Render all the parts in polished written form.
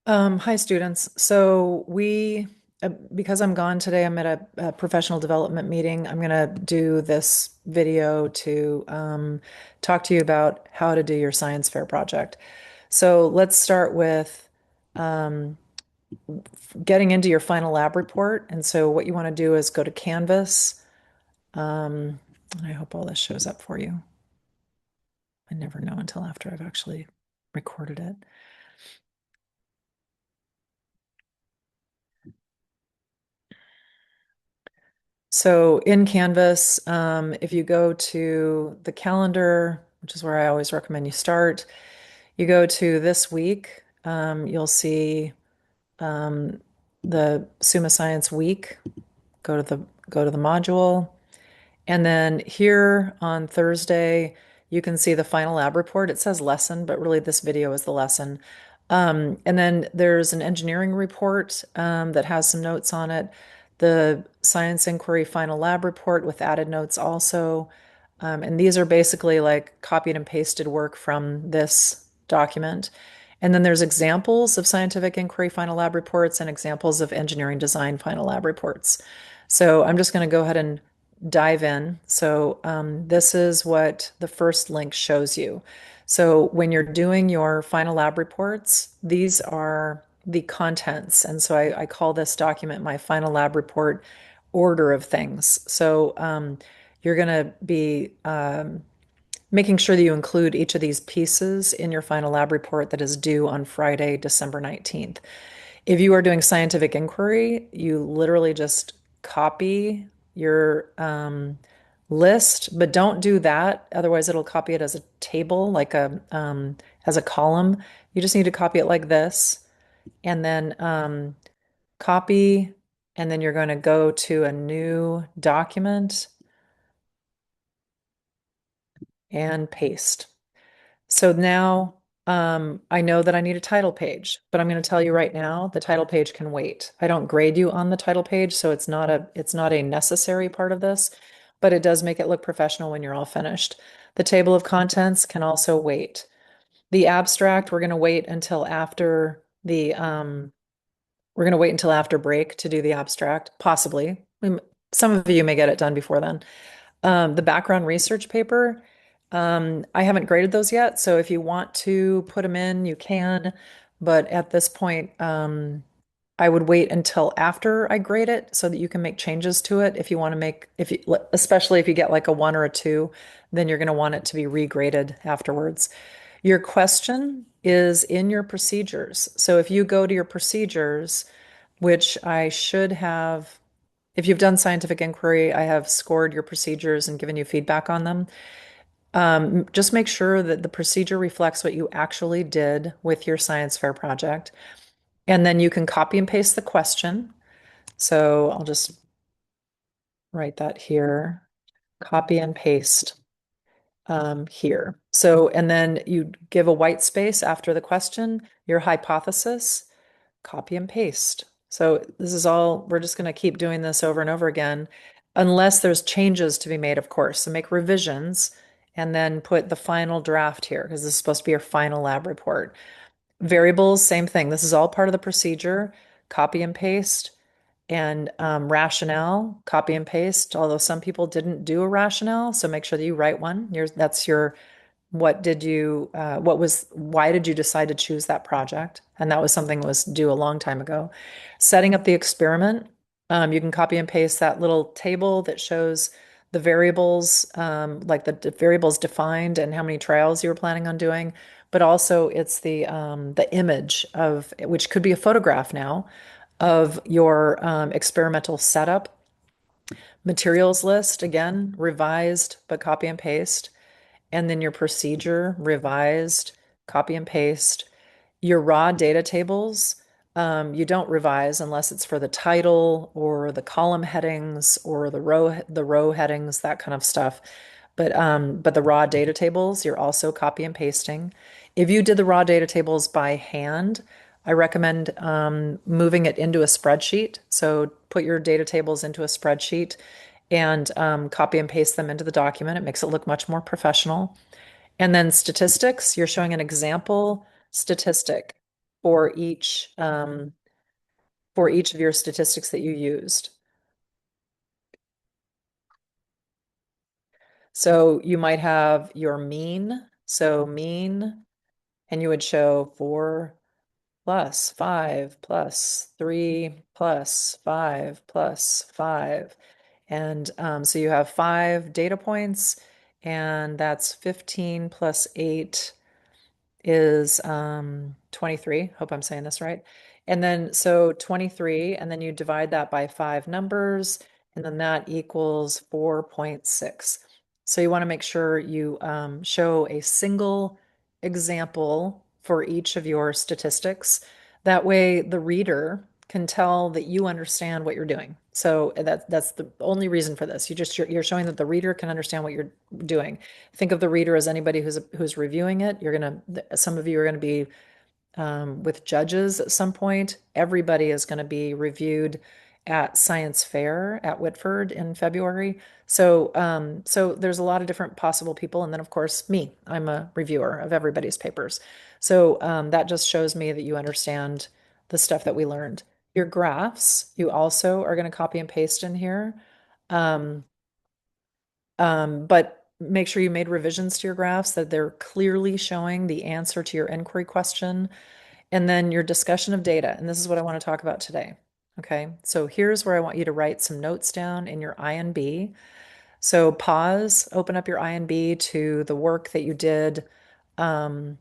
Hi, students. Because I'm gone today, I'm at a professional development meeting. I'm going to do this video to talk to you about how to do your science fair project. So let's start with um, getting into your final lab report. And so what you want to do is go to Canvas. And I hope all this shows up for you. I never know until after I've actually recorded it. So in Canvas, if you go to the calendar, which is where I always recommend you start, you go to this week, you'll see um, the Summa Science week. Go to the go to the module. And then here on Thursday, you can see the final lab report. It says lesson, but really this video is the lesson. And then there's an engineering report that has some notes on it. The science inquiry final lab report with added notes also. And these are basically like copied and pasted work from this document. And then there's examples of scientific inquiry final lab reports and examples of engineering design final lab reports. So I'm just going to go ahead and dive in. So this is what the first link shows you. So when you're doing your final lab reports, these are the contents. And so I call this document my final lab report order of things. So you're going to be making sure that you include each of these pieces in your final lab report that is due on Friday, December 19th. If you are doing scientific inquiry, you literally just copy your list, but don't do that. Otherwise, it'll copy it as a table, like as a column. You just need to copy it like this, and then copy, and then you're going to go to a new document and paste. So now I know that I need a title page, but I'm going to tell you right now, the title page can wait. I don't grade you on the title page, so it's not a necessary part of this, but it does make it look professional when you're all finished. The table of contents can also wait. The abstract, we're going to wait until after break to do the abstract, possibly. Some of you may get it done before then. The background research paper, I haven't graded those yet, so if you want to put them in, you can. But at this point, I would wait until after I grade it so that you can make changes to it. If you want to make, if you, especially if you get like a one or a two, then you're going to want it to be regraded afterwards. Your question is in your procedures. So if you go to your procedures, which I should have, if you've done scientific inquiry, I have scored your procedures and given you feedback on them. Just make sure that the procedure reflects what you actually did with your science fair project. And then you can copy and paste the question. So I'll just write that here, copy and paste here. So, and then you give a white space after the question, your hypothesis, copy and paste. So this is all, we're just going to keep doing this over and over again, unless there's changes to be made, of course. So make revisions and then put the final draft here because this is supposed to be your final lab report. Variables, same thing. This is all part of the procedure. Copy and paste and rationale, copy and paste. Although some people didn't do a rationale, so make sure that you write one. That's your why did you decide to choose that project? And that was something that was due a long time ago. Setting up the experiment, you can copy and paste that little table that shows the variables, like the variables defined and how many trials you were planning on doing. But also it's the image of, which could be a photograph now, of your experimental setup. Materials list, again, revised, but copy and paste. And then your procedure, revised, copy and paste. Your raw data tables, you don't revise unless it's for the title or the column headings or the row headings, that kind of stuff. But the raw data tables, you're also copy and pasting. If you did the raw data tables by hand, I recommend moving it into a spreadsheet. So put your data tables into a spreadsheet and copy and paste them into the document. It makes it look much more professional. And then statistics, you're showing an example statistic. for each of your statistics that you used. So you might have your mean. So mean, and you would show 4 plus 5 plus 3 plus 5 plus 5. And so you have 5 data points, and that's 15 plus 8 is 23. Hope I'm saying this right. And then so 23, and then you divide that by 5 numbers, and then that equals 4.6. So you want to make sure you show a single example for each of your statistics. That way the reader can tell that you understand what you're doing. So that's the only reason for this. You're showing that the reader can understand what you're doing. Think of the reader as anybody who's reviewing it. Some of you are gonna be with judges at some point. Everybody is going to be reviewed at Science Fair at Whitford in February. So there's a lot of different possible people, and then of course me. I'm a reviewer of everybody's papers. So that just shows me that you understand the stuff that we learned. Your graphs, you also are going to copy and paste in here. Um, but make sure you made revisions to your graphs that they're clearly showing the answer to your inquiry question. And then your discussion of data. And this is what I want to talk about today. Okay, so here's where I want you to write some notes down in your INB. So pause, open up your INB to the work that you did um,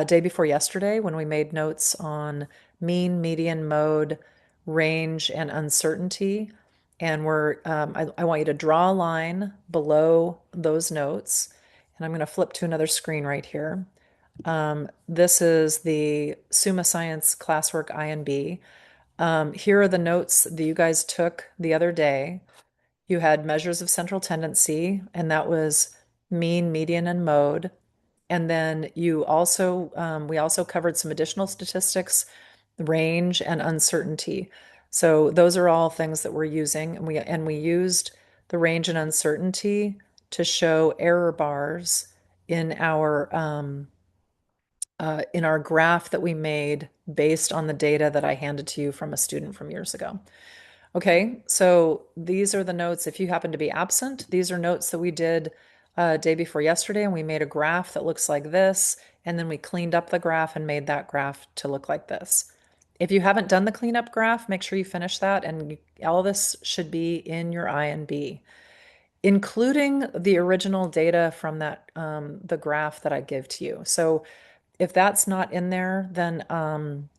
day before yesterday when we made notes on mean, median, mode, range, and uncertainty. And I want you to draw a line below those notes. And I'm going to flip to another screen right here. This is the Summa Science classwork INB. Here are the notes that you guys took the other day. You had measures of central tendency, and that was mean, median, and mode. And then we also covered some additional statistics, range, and uncertainty. So those are all things that we're using, and we used the range and uncertainty to show error bars in our graph that we made based on the data that I handed to you from a student from years ago. Okay, so these are the notes. If you happen to be absent, these are notes that we did day before yesterday, and we made a graph that looks like this, and then we cleaned up the graph and made that graph to look like this. If you haven't done the cleanup graph, make sure you finish that, and all this should be in your INB, including the original data from the graph that I give to you. So if that's not in there, then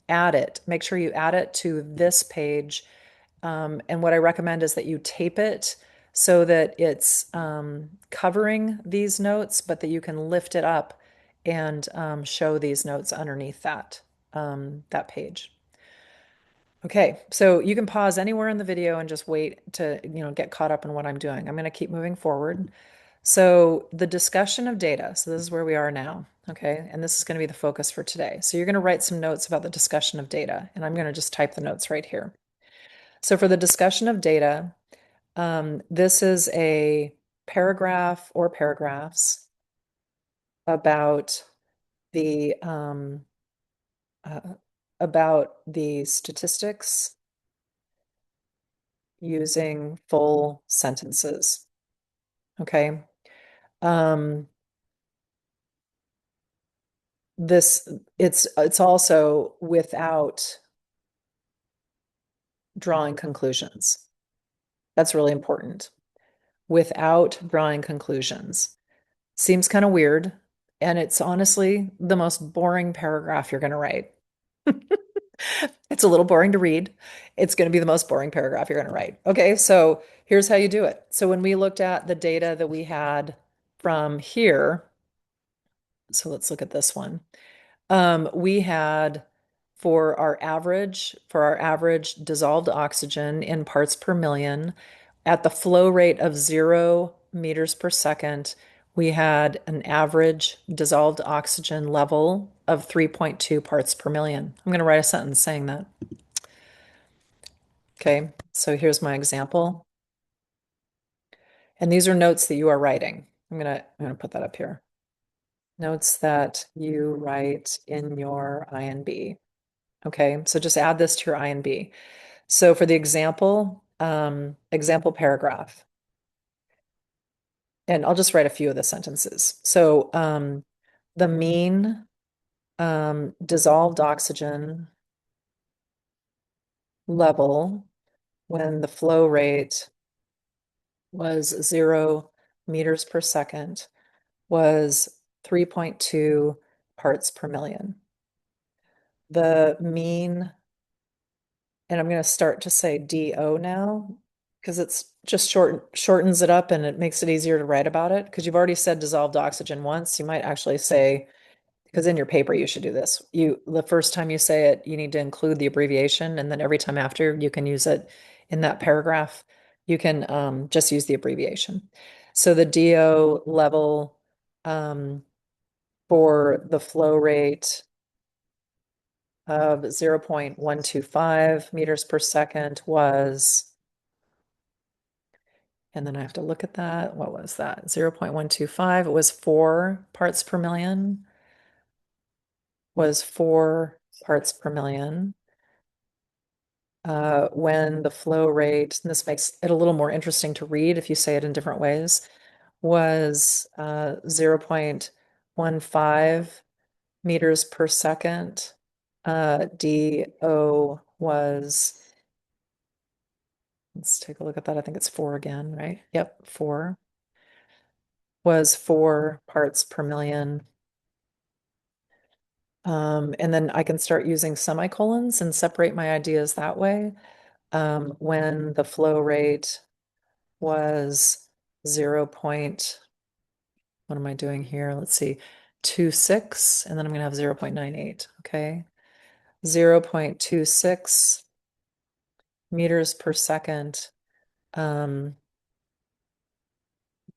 add it. Make sure you add it to this page. And what I recommend is that you tape it so that it's covering these notes, but that you can lift it up and show these notes underneath that page. Okay, so you can pause anywhere in the video and just wait to, get caught up in what I'm doing. I'm going to keep moving forward. So the discussion of data. So this is where we are now. Okay, and this is going to be the focus for today. So you're going to write some notes about the discussion of data, and I'm going to just type the notes right here. So for the discussion of data, this is a paragraph or paragraphs about the uh, statistics using full sentences. Okay. Um, this it's also without drawing conclusions. That's really important. Without drawing conclusions. Seems kind of weird, and it's honestly the most boring paragraph you're going to write. It's a little boring to read. It's going to be the most boring paragraph you're going to write. Okay, so here's how you do it. So when we looked at the data that we had from here, so let's look at this one. We had for our average dissolved oxygen in parts per million at the flow rate of 0 meters per second, we had an average dissolved oxygen level of 3.2 parts per million. I'm going to write a sentence saying that. Okay, so here's my example. And these are notes that you are writing. I'm gonna put that up here. Notes that you write in your INB. Okay, so just add this to your I and B. So for the example, example paragraph, and I'll just write a few of the sentences. So the mean dissolved oxygen level when the flow rate was 0 meters per second was 3.2 parts per million. The mean, and I'm going to start to say DO now because it's just shortens it up and it makes it easier to write about it. Because you've already said dissolved oxygen once, you might actually say, because in your paper you should do this. The first time you say it, you need to include the abbreviation, and then every time after you can use it in that paragraph. You can just use the abbreviation. So the DO level um, for the flow rate of 0.125 meters per second was, and then I have to look at that. What was that? 0.125. It was 4 parts per million, was 4 parts per million. When the flow rate, and this makes it a little more interesting to read if you say it in different ways, was 0.15 meters per second. DO was, let's take a look at that. I think it's 4 again, right? Yep, 4 was 4 parts per million. And then I can start using semicolons and separate my ideas that way. When the flow rate was 0 point, what am I doing here? Let's see, 26, and then I'm going to have 0.98, okay? 0.26 meters per second.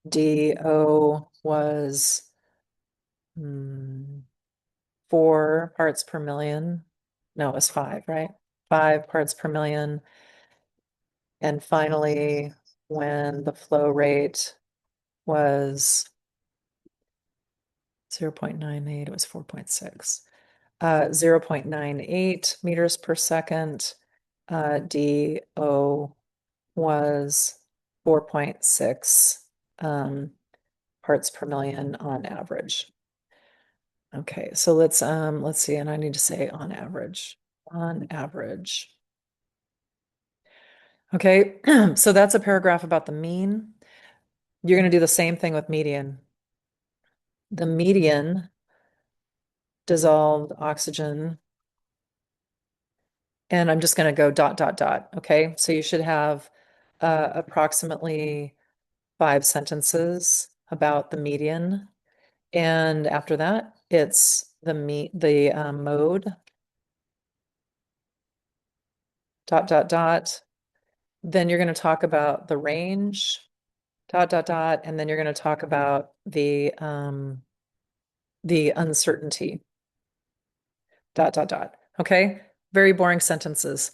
DO was 4 parts per million. No, it was 5, right? 5 parts per million. And finally, when the flow rate was 0.98, it was 4.6. 0.98 meters per second. DO was 4.6 parts per million on average. Okay, so let's see, and I need to say on average. On average. Okay, so that's a paragraph about the mean. You're going to do the same thing with median. The median dissolved oxygen, and I'm just going to go dot, dot, dot. Okay, so you should have approximately 5 sentences about the median. And after that, it's the mode, dot, dot, dot. Then you're going to talk about the range, dot, dot, dot. And then you're going to talk about the uncertainty, dot, dot, dot. Okay. Very boring sentences.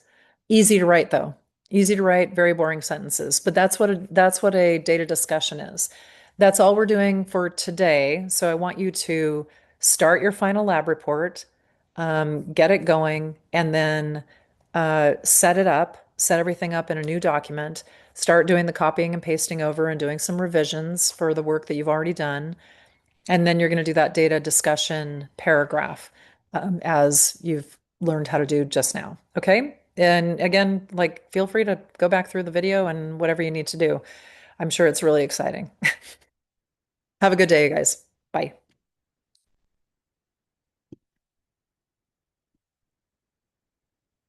Easy to write though. Easy to write, very boring sentences. But that's what a data discussion is. That's all we're doing for today. So I want you to start your final lab report, get it going, and then set it up, set everything up in a new document, start doing the copying and pasting over and doing some revisions for the work that you've already done. And then you're going to do that data discussion paragraph as you've learned how to do just now. Okay. And again, like feel free to go back through the video and whatever you need to do. I'm sure it's really exciting. Have a good day, guys. Bye.